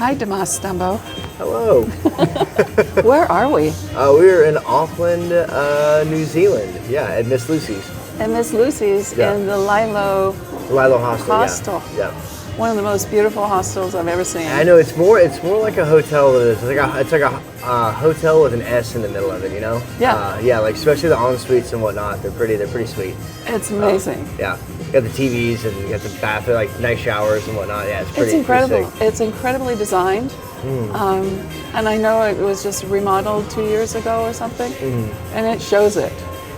Hi, Demoss Stumbo. Hello. Where are we? We're in Auckland, New Zealand. Yeah, at Miss Lucy's. At Miss Lucy's in the Lylo Hostel. Yeah. One of the most beautiful hostels I've ever seen. I know it's more like a hotel than it's like a hotel with an S in the middle of it. You know? Yeah. Yeah, like especially the en-suites and whatnot. They're pretty sweet. It's amazing. Yeah. You got the TVs and you got the bathroom, like nice showers and whatnot. Yeah, It's incredible. Pretty sick. It's incredibly designed. And I know it was just remodeled 2 years ago or something, and it shows it.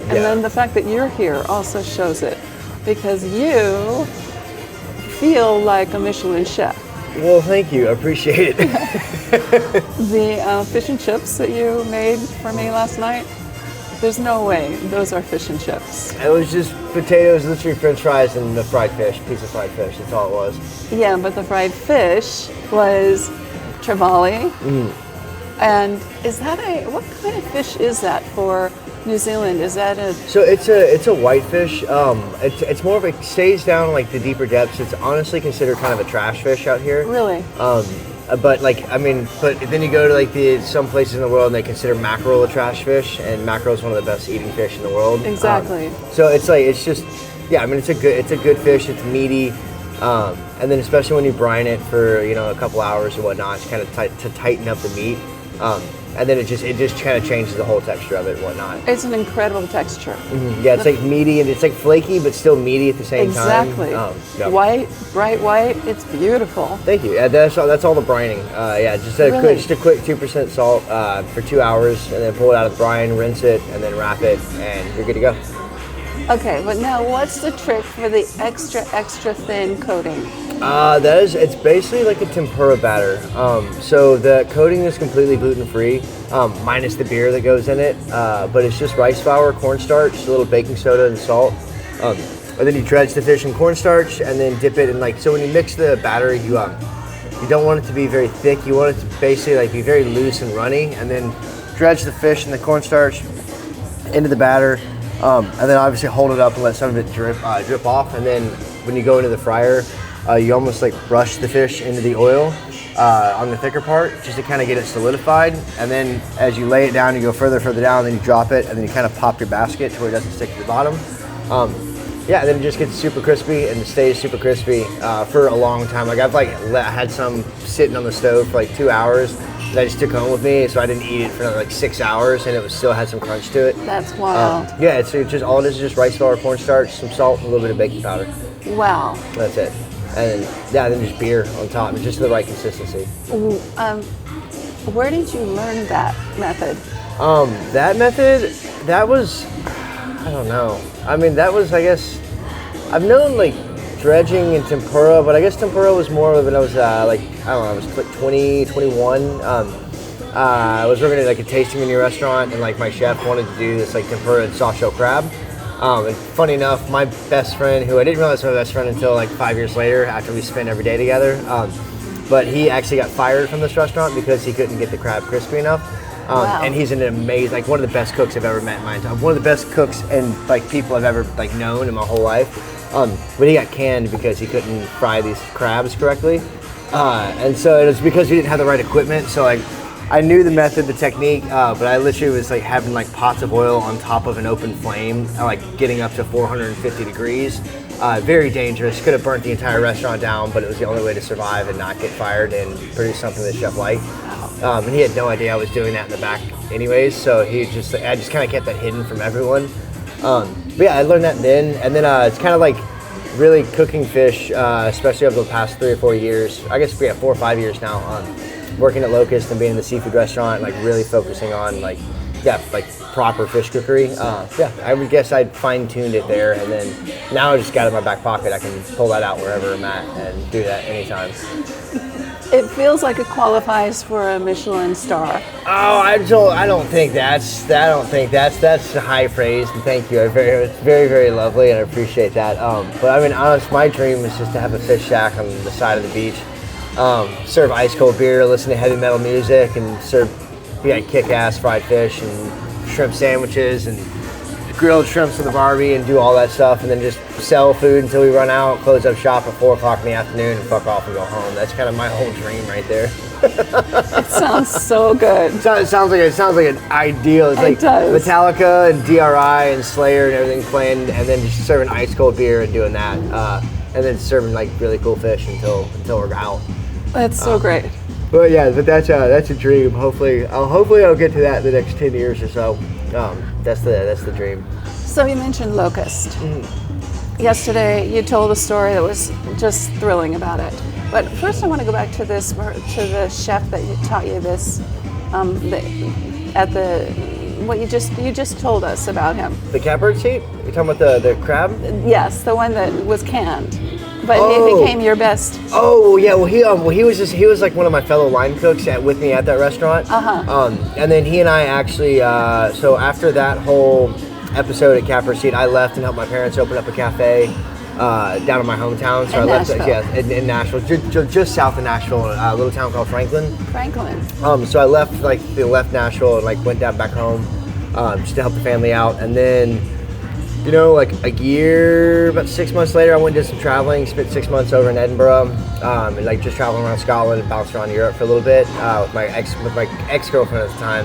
And then the fact that you're here also shows it, because you feel like a Michelin chef. Well, thank you. I appreciate it. The fish and chips that you made for me last night, there's no way those are fish and chips. It was just potatoes, literally French fries, and the fried fish, piece of fried fish. That's all it was. Yeah, but the fried fish was trevally. And is that what kind of fish is that for New Zealand? Is that a... So it's a whitefish. It's more of it stays down like the deeper depths. It's honestly considered kind of a trash fish out here. Really? But then you go to like some places in the world and they consider mackerel a trash fish, and mackerel is one of the best eating fish in the world. Exactly. So it's a good fish. It's meaty. And then especially when you brine it for a couple hours or whatnot, it's kind of to tighten up the meat. And then it just kind of changes the whole texture of it and whatnot. It's an incredible texture. Yeah, it's like meaty and it's like flaky, but still meaty at the same time. Exactly. Yeah. White, bright white. It's beautiful. Thank you. Yeah, that's all the brining. Just a quick 2% salt for 2 hours, and then pull it out of the brine, rinse it, and then wrap it, and you're good to go. Okay, but now what's the trick for the extra thin coating? It's basically like a tempura batter. So the coating is completely gluten-free, minus the beer that goes in it. But it's just rice flour, cornstarch, a little baking soda, and salt. And then you dredge the fish in cornstarch, and then dip it in so when you mix the batter, you don't want it to be very thick. You want it to basically be very loose and runny, and then dredge the fish and the cornstarch into the batter. And then obviously hold it up and let some of it drip off. And then when you go into the fryer, you almost brush the fish into the oil on the thicker part just to kind of get it solidified. And then as you lay it down, you go further down, then you drop it, and then you kind of pop your basket to where it doesn't stick to the bottom. And then it just gets super crispy, and it stays super crispy for a long time. I've had some sitting on the stove for 2 hours that I just took home with me, so I didn't eat it for another 6 hours, and it still had some crunch to it. That's wild. It's just all it is just rice flour, cornstarch, some salt, and a little bit of baking powder. Wow. That's it. And then just beer on top, just the right consistency. Where did you learn that method? That was, I don't know. That was, I guess, I've known dredging and tempura, but I guess tempura was more of when I was I was 20, 21. I was working at a tasting menu restaurant, and my chef wanted to do this tempura and soft shell crab. And funny enough, my best friend, who I didn't realize was my best friend until 5 years later after we spent every day together, but he actually got fired from this restaurant because he couldn't get the crab crispy enough. Wow. And he's an amazing, one of the best cooks I've ever met in my entire, one of the best cooks and people I've ever known in my whole life. But he got canned because he couldn't fry these crabs correctly. And so it was because he didn't have the right equipment. So I knew the method, the technique, but I literally was having pots of oil on top of an open flame, getting up to 450 degrees. Very dangerous. Could have burnt the entire restaurant down, but it was the only way to survive and not get fired and produce something the chef liked. And he had no idea I was doing that in the back anyways, so I just kind of kept that hidden from everyone. But yeah, I learned that then, and then it's kind of really cooking fish, especially over the past 3 or 4 years. I guess 4 or 5 years now. Working at Locust and being in the seafood restaurant, really focusing on proper fish cookery. I would guess I'd fine-tuned it there, and then now I just got it in my back pocket. I can pull that out wherever I'm at and do that anytime. It feels like it qualifies for a Michelin star. Oh, I don't think that's high praise, and thank you. It's very, very lovely, and I appreciate that. But honest, my dream is just to have a fish shack on the side of the beach. Serve ice cold beer, listen to heavy metal music, and serve kick-ass fried fish and shrimp sandwiches and grilled shrimps with the Barbie and do all that stuff, and then just sell food until we run out, close up shop at 4 o'clock in the afternoon, and fuck off and go home. That's kind of my whole dream right there. It sounds so good. It sounds like an ideal. It's like does. Metallica and DRI and Slayer and everything playing, and then just serving ice cold beer and doing that, and then serving like really cool fish until we're out. That's so great. But yeah, but that's a dream. Hopefully I'll get to that in the next 10 years or so. That's the dream. So you mentioned Locust. Yesterday you told a story that was just thrilling about it. But first I want to go back to the chef that taught you this what you just told us about him. The catbird seat? You're talking about the crab? Yes, the one that was canned. But he became your best. Oh yeah, well he was like one of my fellow line cooks with me at that restaurant. And then he and I actually so after that whole episode at Catbird Seat, I left and helped my parents open up a cafe down in my hometown. So I left in Nashville, just south of Nashville, a little town called Franklin. So I left Nashville and like went down back home just to help the family out, and then. You know, like about 6 months later, I went and did some traveling, spent 6 months over in Edinburgh, and like just traveling around Scotland and bounced around Europe for a little bit with my ex-girlfriend at the time,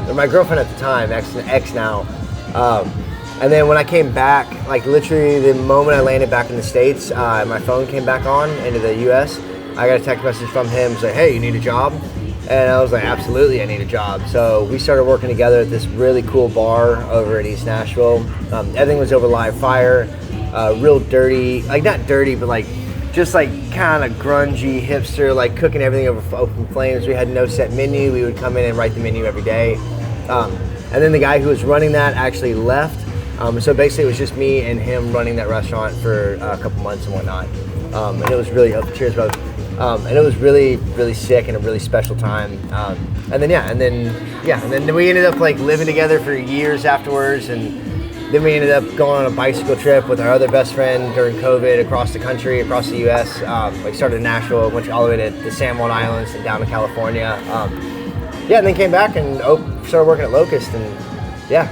or my girlfriend at the time, ex now. And then when I came back, like literally the moment I landed back in the States, my phone came back on into the US. I got a text message from him saying, "Hey, you need a job?" And I was like, absolutely, I need a job. So we started working together at this really cool bar over in East Nashville. Everything was over live fire, real dirty, like not dirty, but like just like kind of grungy, hipster, like cooking everything over open flames. We had no set menu. We would come in and write the menu every day. And then the guy who was running that actually left. So basically it was just me and him running that restaurant for a couple months and whatnot. And it was really, cheers brother. And it was really, really sick and a really special time. And then we ended up like living together for years afterwards. And then we ended up going on a bicycle trip with our other best friend during COVID across the country, across the U.S. Like started in Nashville, went all the way to the San Juan Islands and down to California. And then came back and started working at Locust. And yeah,